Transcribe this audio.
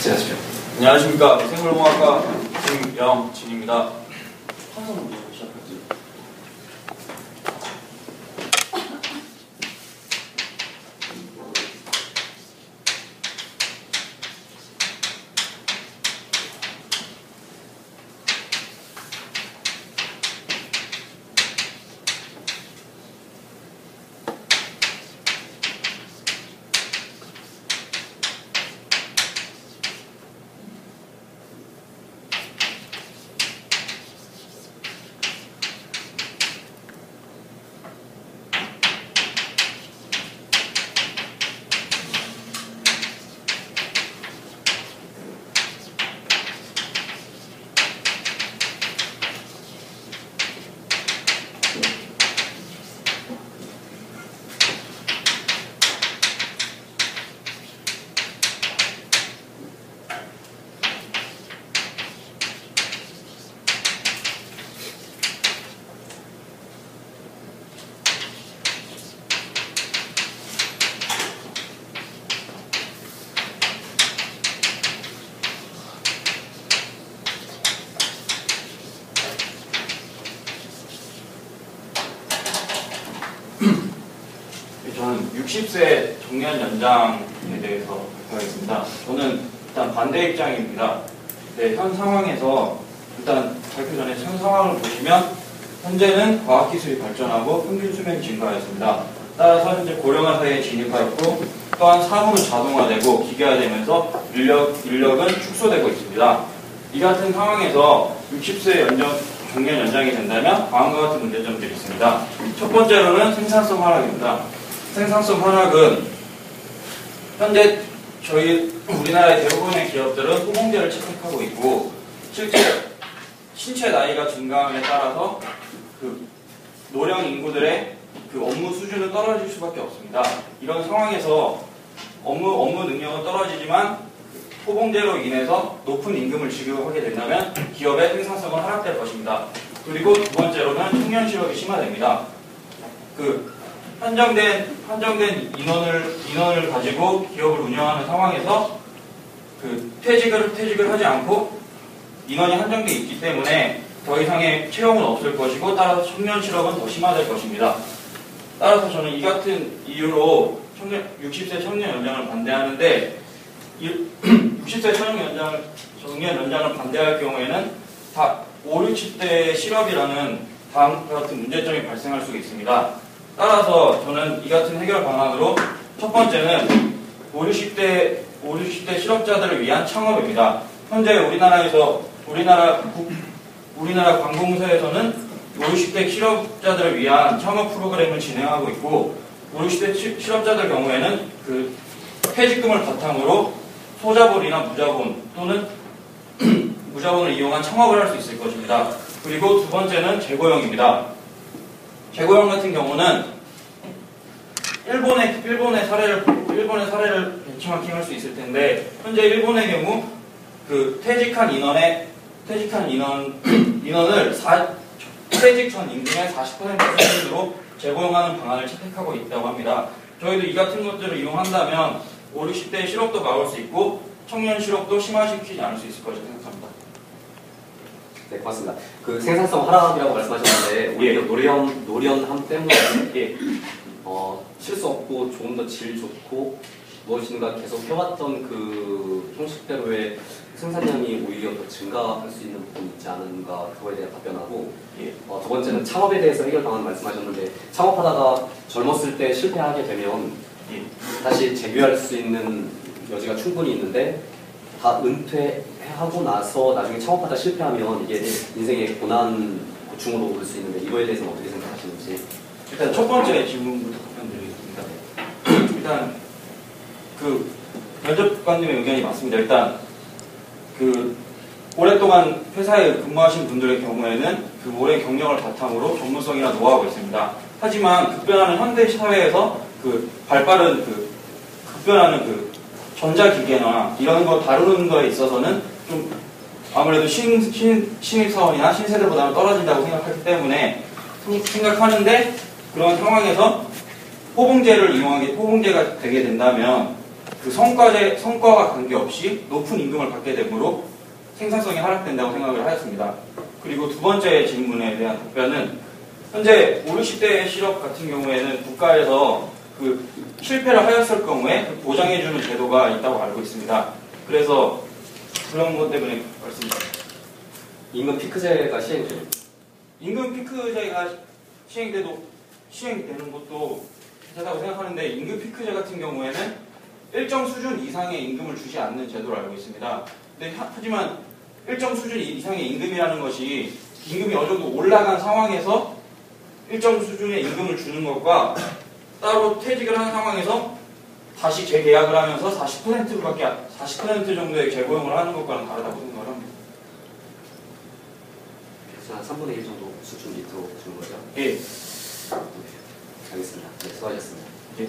시작하시죠. 안녕하십니까. 생물공학과 김영진입니다. 화성은 뭐 시작하지? 저는 60세 정년 연장에 대해서 발표하겠습니다. 저는 일단 반대 입장입니다. 네, 현 상황에서 일단 발표 전에 현 상황을 보시면 현재는 과학기술이 발전하고 평균 수명이 증가하였습니다. 따라서 현재 고령화 사회에 진입하였고 또한 사무는 자동화되고 기계화되면서 인력은 축소되고 있습니다. 이 같은 상황에서 60세 정년 연장이 된다면 다음과 같은 문제점들이 있습니다. 첫 번째로는 생산성 하락입니다. 생산성 하락은 현재 우리나라의 대부분의 기업들은 호봉제를 채택하고 있고 실제 신체 나이가 증가함에 따라서 그 노령 인구들의 그 업무 수준은 떨어질 수밖에 없습니다. 이런 상황에서 업무 능력은 떨어지지만 호봉제로 인해서 높은 임금을 지급하게 된다면 기업의 생산성은 하락될 것입니다. 그리고 두 번째로는 청년 실업이 심화됩니다. 한정된 인원을 가지고 기업을 운영하는 상황에서 퇴직을 하지 않고 인원이 한정돼 있기 때문에 더 이상의 채용은 없을 것이고 따라서 청년 실업은 더 심화될 것입니다. 따라서 저는 이 같은 이유로 60세 청년 연장을 반대하는데 60세 청년 연장을 반대할 경우에는 다 5, 60대 실업이라는 다음과 같은 문제점이 발생할 수 있습니다. 따라서 저는 이 같은 해결 방안으로 첫 번째는 5, 60대 실업자들을 위한 창업입니다. 현재 우리나라 관공서에서는 5, 60대 실업자들을 위한 창업 프로그램을 진행하고 있고 5, 60대 실업자들 경우에는 그 퇴직금을 바탕으로 소자본이나 무자본 또는 무자본을 이용한 창업을 할 수 있을 것입니다. 그리고 두 번째는 재고용입니다. 재고용 같은 경우는 일본의 사례를 벤치마킹할 수 있을 텐데 현재 일본의 경우 그 퇴직한 인원을 퇴직 전 임금의 40% 수준으로 재고용하는 방안을 채택하고 있다고 합니다. 저희도 이 같은 것들을 이용한다면 5, 60대 실업도 막을 수 있고 청년 실업도 심화시키지 않을 수 있을 것이라고 생각합니다. 네, 고맙습니다. 그 생산성 하락이라고 말씀하셨는데 오히려 노련함 때문에 실수 없고 조금 더 질 좋고 무엇인가 계속 해왔던 그 형식대로의 생산량이 오히려 더 증가할 수 있는 부분이 있지 않은가 그거에 대한 답변하고 두 번째는 창업에 대해서 해결 방안 말씀하셨는데 창업하다가 젊었을 때 실패하게 되면 다시 재규할 수 있는 여지가 충분히 있는데 다 은퇴하고 나서 나중에 창업하다 실패하면 이게 인생의 고충으로 올 수 있는데 이거에 대해서는 어떻게 생각하시는지. 일단 첫 번째 질문부터 답변드리겠습니다. 일단 그 면접관님의 의견이 맞습니다. 일단 그 오랫동안 회사에 근무하신 분들의 경우에는 그 오랜 경력을 바탕으로 전문성이나 노하우가 있습니다. 하지만 급변하는 현대 사회에서 그 발빠른 급변하는 전자기계나 이런 거 다루는 거에 있어서는 좀 아무래도 신입사원이나 신세대보다는 떨어진다고 생각하는데 그런 상황에서 호봉제가 되게 된다면 그 성과와 관계없이 높은 임금을 받게 되므로 생산성이 하락된다고 생각을 하였습니다. 그리고 두 번째 질문에 대한 답변은 현재 5, 60대 실업 같은 경우에는 국가에서 그 실패를 하였을 경우에 그 보장해주는 제도가 있다고 알고 있습니다. 그래서 그런 것 때문에 말씀드립니다. 임금 피크제가 시행 중입니다. 임금 피크제가 시행되는 것도 괜찮다고 생각하는데 임금 피크제 같은 경우에는 일정 수준 이상의 임금을 주지 않는 제도로 알고 있습니다. 근데 하지만 일정 수준 이상의 임금이라는 것이 임금이 어느 정도 올라간 상황에서 일정 수준의 임금을 주는 것과 따로 퇴직을 하는 상황에서 다시 재계약을 하면서 40% 정도의 재고용을 하는 것과는 다르다고 생각을 합니다. 그래서 한 3분의 1 정도 수준 밑으로 주는 거죠? 예. 알겠습니다. 네, 수고하셨습니다. 예.